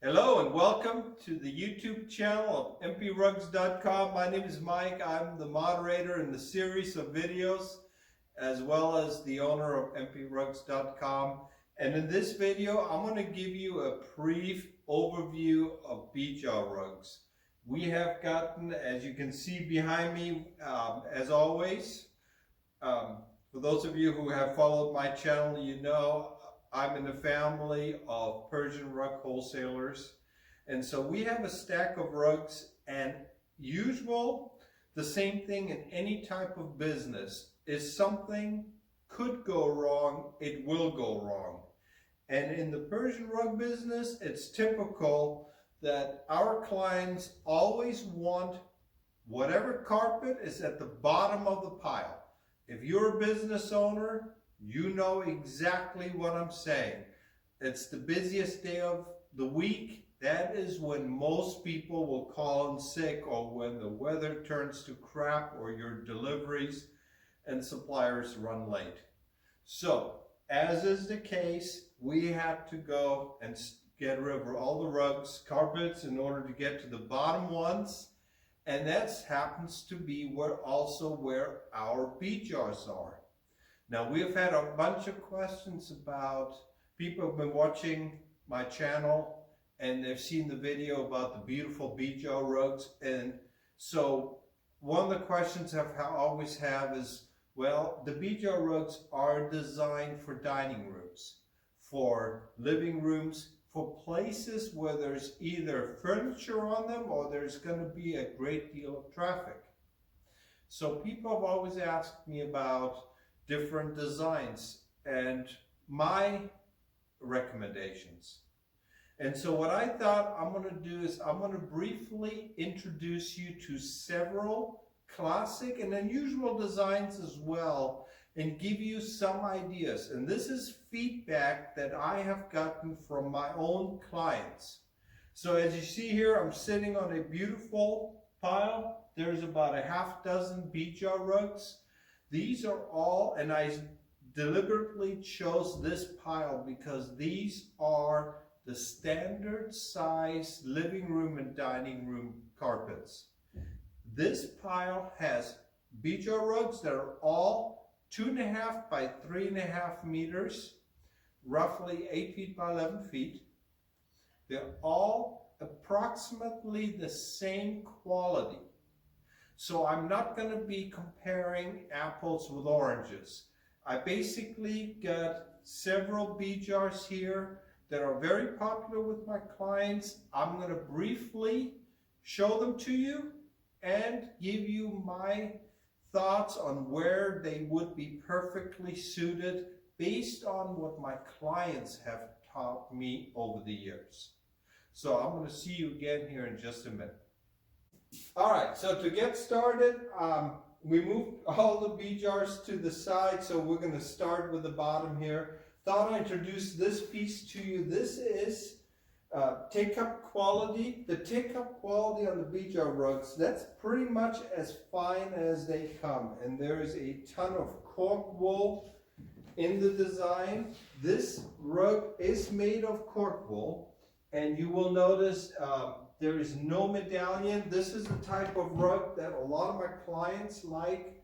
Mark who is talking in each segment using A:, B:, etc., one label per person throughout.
A: Hello and welcome to the YouTube channel of mprugs.com. My name is Mike. I'm the moderator in the series of videos as well as the owner of mprugs.com. And in this video, I'm going to give you a brief overview of Bijar rugs. We have gotten, as you can see behind me, as always, for those of you who have followed my channel, you know I'm in the family of Persian rug wholesalers. And so we have a stack of rugs, and the same thing in any type of business is something could go wrong, it will go wrong. And in the Persian rug business, it's typical that our clients always want whatever carpet is at the bottom of the pile. If you're a business owner, you know exactly what I'm saying. It's the busiest day of the week. That is when most people will call in sick, or when the weather turns to crap, or your deliveries and suppliers run late. So, as is the case, we have to go and get rid of all the rugs, carpets, in order to get to the bottom ones. And that happens to be where our Bijars are. Now, we've had a bunch of questions about, people have been watching my channel and they've seen the video about the beautiful Bijar rugs. And so one of the questions I always have is, well, the Bijar rugs are designed for dining rooms, for living rooms, for places where there's either furniture on them or there's going to be a great deal of traffic. So people have always asked me about different designs and my recommendations. And so what I thought I'm going to do is I'm going to briefly introduce you to several classic and unusual designs as well, and give you some ideas. And this is feedback that I have gotten from my own clients. So as you see here, I'm sitting on a beautiful pile. There's about a half dozen Bijar rugs. These are all, and I deliberately chose this pile because these are the standard size living room and dining room carpets. This pile has Bijar rugs that are all 2.5 by 3.5 meters, roughly 8 feet by 11 feet. They're all approximately the same quality. So I'm not going to be comparing apples with oranges. I basically got several Bijars here that are very popular with my clients. I'm going to briefly show them to you and give you my thoughts on where they would be perfectly suited based on what my clients have taught me over the years. So I'm going to see you again here in just a minute. All right, so to get started, we moved all the Bijars to the side, so we're going to start with the bottom here. Thought I'd introduce this piece to you. This is take-up quality. The take-up quality on the Bijar rugs, that's pretty much as fine as they come. And there is a ton of cork wool in the design. This rug is made of cork wool, and you will notice there is no medallion. This is the type of rug that a lot of my clients like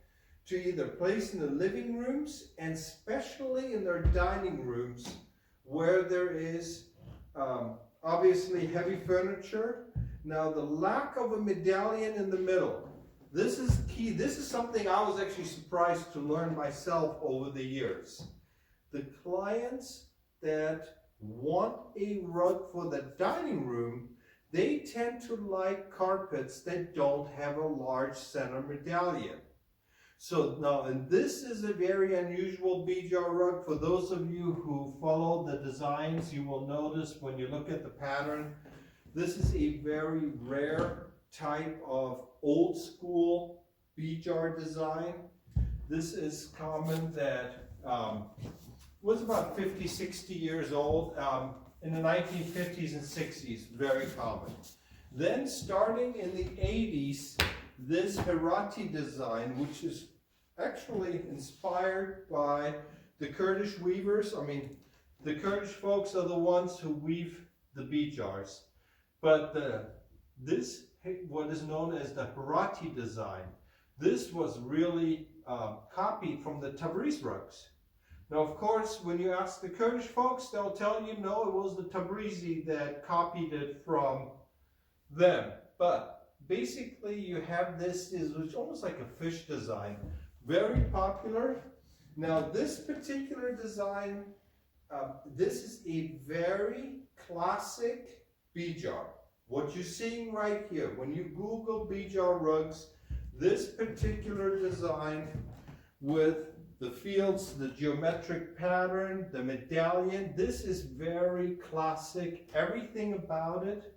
A: to either place in the living rooms and especially in their dining rooms where there is obviously heavy furniture. Now, the lack of a medallion in the middle, this is key. This is something I was actually surprised to learn myself over the years. The clients that want a rug for the dining room, they tend to like carpets that don't have a large center medallion. So now, and this is a very unusual Bijar rug. For those of you who follow the designs, you will notice when you look at the pattern, this is a very rare type of old school Bijar design. This is common that was about 50, 60 years old. In the 1950s and 60s, very common. Then starting in the 80s, this Herati design, which is actually inspired by the Kurdish weavers. I mean, the Kurdish folks are the ones who weave the Bijars. But this, what is known as the Harati design, this was really copied from the Tabriz rugs. Now, of course, when you ask the Kurdish folks, they'll tell you, no, it was the Tabrizi that copied it from them. But basically, you have this, it's almost like a fish design, very popular. Now, this particular design, this is a very classic Bijar. What you're seeing right here, when you Google Bijar rugs, this particular design with the fields, the geometric pattern, the medallion, this is very classic. Everything about it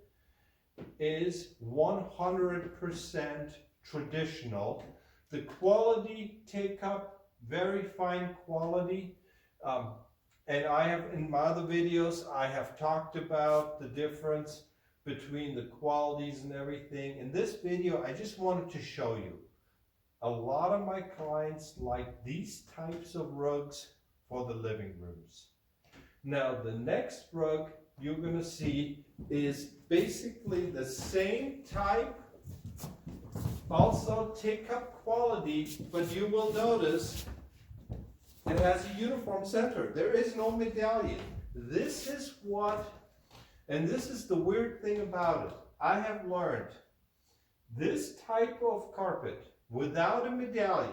A: is 100% traditional. The quality take up, very fine quality. And I have, in my other videos, I have talked about the difference between the qualities and everything. In this video, I just wanted to show you. A lot of my clients like these types of rugs for the living rooms. Now, the next rug you're going to see is basically the same type, also take-up quality, but you will notice it has a uniform center. There is no medallion. This is what, and this is the weird thing about it. I have learned this type of carpet without a medallion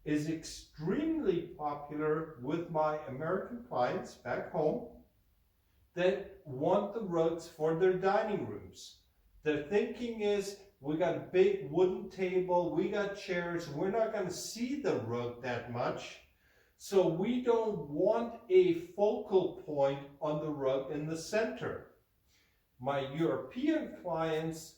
A: is extremely popular with my American clients back home that want the rugs for their dining rooms. Their thinking is, we got a big wooden table, we got chairs, we're not going to see the rug that much, so we don't want a focal point on the rug in the center. My European clients,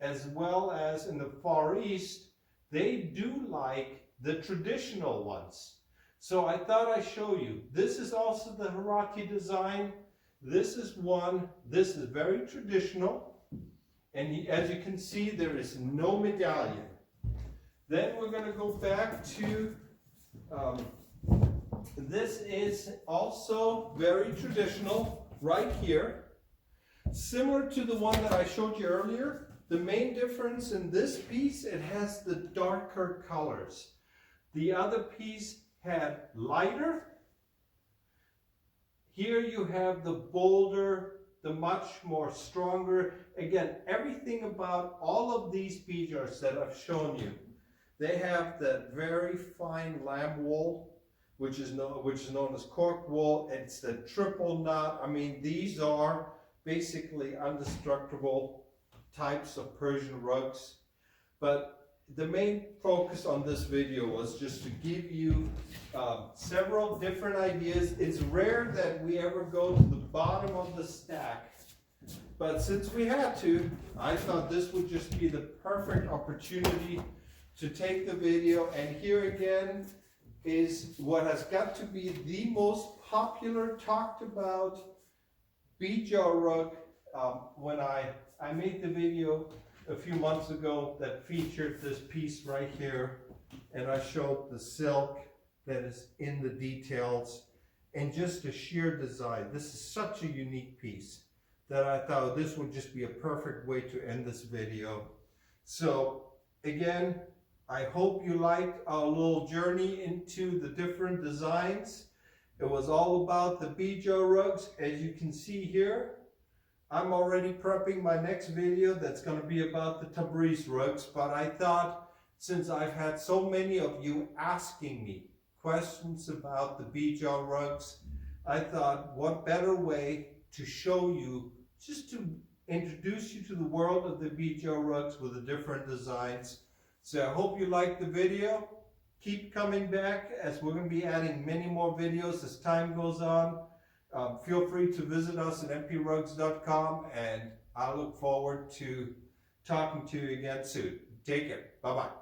A: as well as in the Far East, they do like the traditional ones. So I thought I'd show you. This is also the Harati design. This is one, this is very traditional. And as you can see, there is no medallion. Then we're going to go back to, this is also very traditional right here. Similar to the one that I showed you earlier. The main difference in this piece, it has the darker colors. The other piece had lighter. Here you have the bolder, the much more stronger. Again, everything about all of these Bijars that I've shown you, they have that very fine lamb wool, which is known as cork wool. It's the triple knot. I mean, these are basically indestructible types of Persian rugs. But the main focus on this video was just to give you several different ideas. It's rare that we ever go to the bottom of the stack, but since we had to, I thought this would just be the perfect opportunity to take the video. And here again is what has got to be the most popular, talked about Bijar rug. When I made the video a few months ago that featured this piece right here, and I showed the silk that is in the details and just the sheer design. This is such a unique piece that I thought this would just be a perfect way to end this video. So again, I hope you liked our little journey into the different designs. It was all about the Bijar rugs. As you can see here, I'm already prepping my next video that's going to be about the Tabriz rugs, but I thought, since I've had so many of you asking me questions about the Bijar rugs, I thought what better way to show you, just to introduce you to the world of the Bijar rugs with the different designs. So I hope you liked the video. Keep coming back, as we're going to be adding many more videos as time goes on. Feel free to visit us at mprugs.com, and I look forward to talking to you again soon. Take care. Bye-bye.